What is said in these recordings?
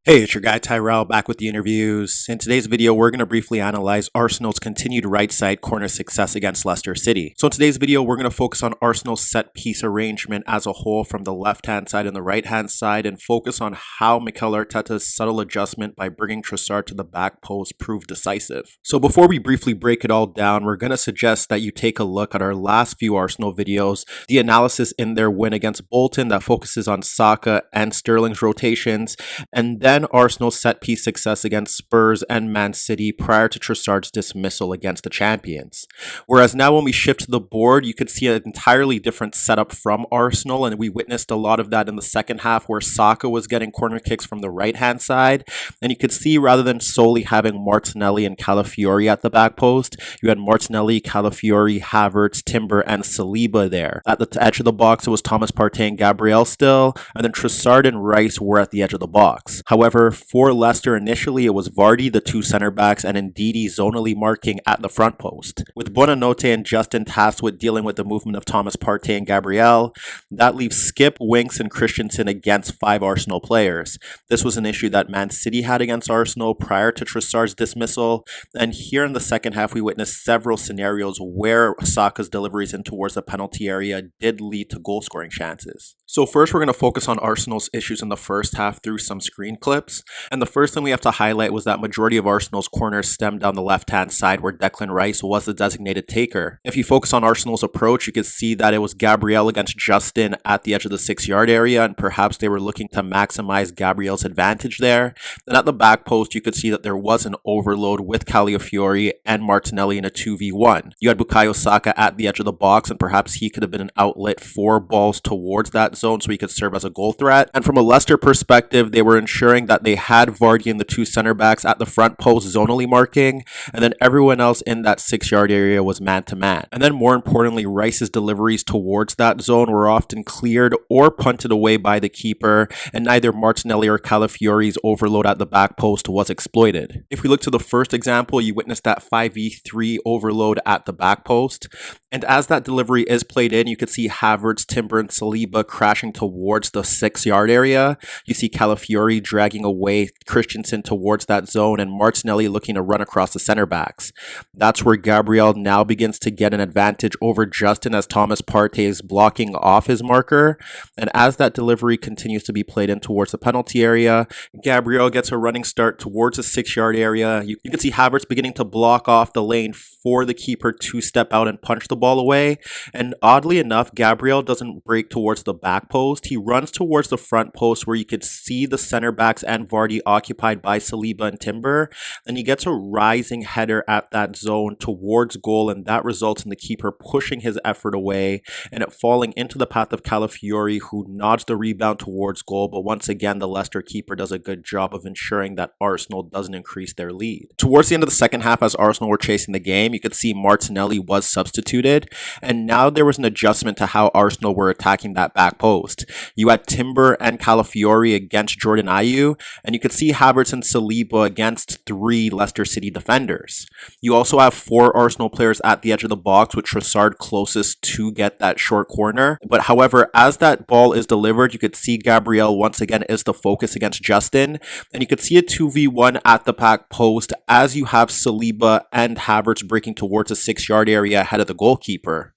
Hey, it's your guy Tyrrell back with the interviews. In today's video, we're going to briefly analyze Arsenal's continued right side corner success against Leicester City. So in today's video, we're going to focus on Arsenal's set piece arrangement as a whole from the left-hand side and the right-hand side and focus on how Mikel Arteta's subtle adjustment by bringing Trossard to the back post proved decisive. So before we briefly break it all down, we're going to suggest that you take a look at our last few Arsenal videos, the analysis in their win against Bolton that focuses on Saka and Sterling's rotations, and then Arsenal's set-piece success against Spurs and Man City prior to Trossard's dismissal against the champions. Whereas now when we shift to the board, you could see an entirely different setup from Arsenal, and we witnessed a lot of that in the second half where Saka was getting corner kicks from the right-hand side, and you could see rather than solely having Martinelli and Calafiori at the back post, you had Martinelli, Calafiori, Havertz, Timber, and Saliba there. At the edge of the box, it was Thomas Partey and Gabriel still, and then Trossard and Rice were at the edge of the box. However, for Leicester initially, it was Vardy, the two center backs, and Ndidi zonally marking at the front post. With Buonanotte and Justin tasked with dealing with the movement of Thomas Partey and Gabriel, that leaves Skip, Winks, and Christensen against 5 Arsenal players. This was an issue that Man City had against Arsenal prior to Trossard's dismissal, and here in the second half, we witnessed several scenarios where Saka's deliveries in towards the penalty area did lead to goal-scoring chances. So first, we're going to focus on Arsenal's issues in the first half through some screen clips. And the first thing we have to highlight was that majority of Arsenal's corners stemmed down the left-hand side where Declan Rice was the designated taker. If you focus on Arsenal's approach, you could see that it was Gabriel against Justin at the edge of the 6-yard area, and perhaps they were looking to maximize Gabriel's advantage there. Then at the back post, you could see that there was an overload with Calafiori and Martinelli in a 2v1. You had Bukayo Saka at the edge of the box, and perhaps he could have been an outlet for balls towards that zone so he could serve as a goal threat. And from a Leicester perspective, they were ensuring that they had Vardy and the two center backs at the front post zonally marking, and then everyone else in that 6-yard area was man-to-man. And then more importantly, Rice's deliveries towards that zone were often cleared or punted away by the keeper, and neither Martinelli or Calafiori's overload at the back post was exploited. If we look to the first example, you witnessed that 5v3 overload at the back post, and as that delivery is played in, you could see Havertz, Timber, and Saliba crashing towards the 6-yard area. You see Calafiori dragging away Christensen towards that zone and Martinelli looking to run across the center backs. That's where Gabriel now begins to get an advantage over Justin as Thomas Partey is blocking off his marker. And as that delivery continues to be played in towards the penalty area, Gabriel gets a running start towards the 6-yard area. You can see Havertz beginning to block off the lane for the keeper to step out and punch the ball away. And oddly enough, Gabriel doesn't break towards the back post. He runs towards the front post where you could see the center backs and Vardy occupied by Saliba and Timber. And he gets a rising header at that zone towards goal, and that results in the keeper pushing his effort away and it falling into the path of Calafiori, who nods the rebound towards goal. But once again, the Leicester keeper does a good job of ensuring that Arsenal doesn't increase their lead. Towards the end of the second half, as Arsenal were chasing the game, you could see Martinelli was substituted, and now there was an adjustment to how Arsenal were attacking that back post. You had Timber and Calafiori against Jordan Ayew, and you could see Havertz and Saliba against 3 Leicester City defenders. You also have 4 Arsenal players at the edge of the box with Trossard closest to get that short corner. But however, as that ball is delivered, you could see Gabriel once again is the focus against Justin, and you could see a 2v1 at the back post as you have Saliba and Havertz breaking towards the 6-yard area ahead of the goalkeeper.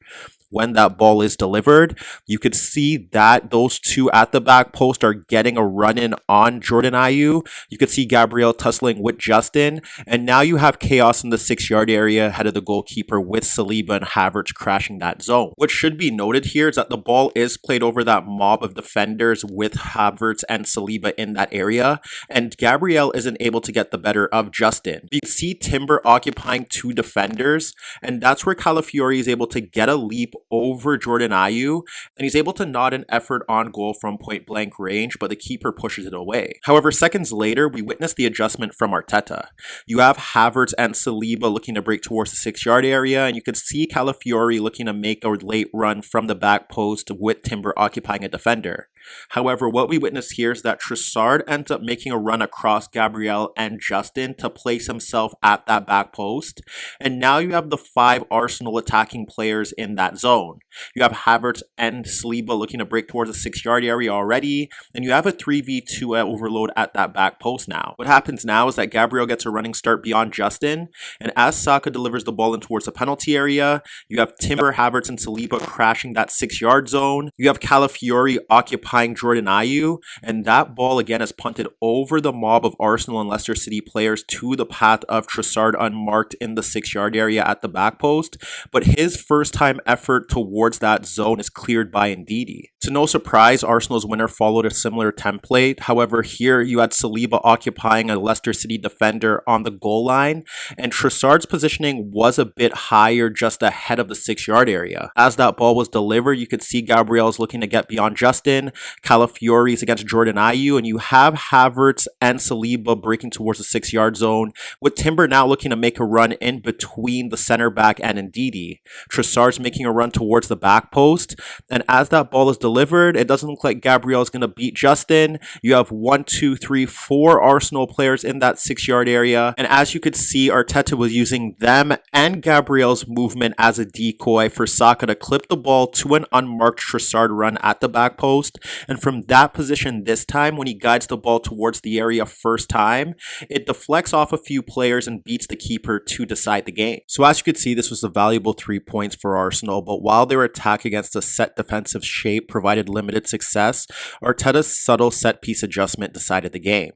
When that ball is delivered, you could see that those two at the back post are getting a run-in on Jordan Ayew. You could see Gabriel tussling with Justin, and now you have chaos in the 6-yard area ahead of the goalkeeper with Saliba and Havertz crashing that zone. What should be noted here is that the ball is played over that mob of defenders with Havertz and Saliba in that area, and Gabriel isn't able to get the better of Justin. You can see Timber occupying 2 defenders, and that's where Calafiori is able to get a leap over Jordan Ayew, and he's able to nod an effort on goal from point blank range, but the keeper pushes it away. However, seconds later, we witness the adjustment from Arteta. You have Havertz and Saliba looking to break towards the 6-yard area, and you could see Calafiori looking to make a late run from the back post with Timber occupying a defender. However, what we witnessed here is that Trossard ends up making a run across Gabriel and Justin to place himself at that back post. And now you have the 5 Arsenal attacking players in that zone. You have Havertz and Saliba looking to break towards the 6-yard area already, and you have a 3v2 overload at that back post now. What happens now is that Gabriel gets a running start beyond Justin, and as Saka delivers the ball in towards the penalty area, you have Timber, Havertz, and Saliba crashing that 6-yard zone. You have Calafiori occupying Jordan Ayew, and that ball again is punted over the mob of Arsenal and Leicester City players to the path of Trossard unmarked in the 6-yard area at the back post, but his first time effort towards that zone is cleared by Ndidi. To no surprise, Arsenal's winner followed a similar template. However, here you had Saliba occupying a Leicester City defender on the goal line, and Trossard's positioning was a bit higher just ahead of the 6-yard area. As that ball was delivered, you could see Gabriel's looking to get beyond Justin, Calafiori's against Jordan Ayew, and you have Havertz and Saliba breaking towards the 6-yard zone, with Timber now looking to make a run in between the center back and Ndidi. Trossard's making a run towards the back post, and as that ball is delivered, it doesn't look like Gabriel is going to beat Justin. You have 4 Arsenal players in that 6-yard area, and as you could see, Arteta was using them and Gabriel's movement as a decoy for Saka to clip the ball to an unmarked Trossard run at the back post, and from that position this time, when he guides the ball towards the area first time, it deflects off a few players and beats the keeper to decide the game. So as you could see, this was a valuable 3 points for Arsenal, but while their attack against a set defensive shape provided limited success, Arteta's subtle set-piece adjustment decided the game.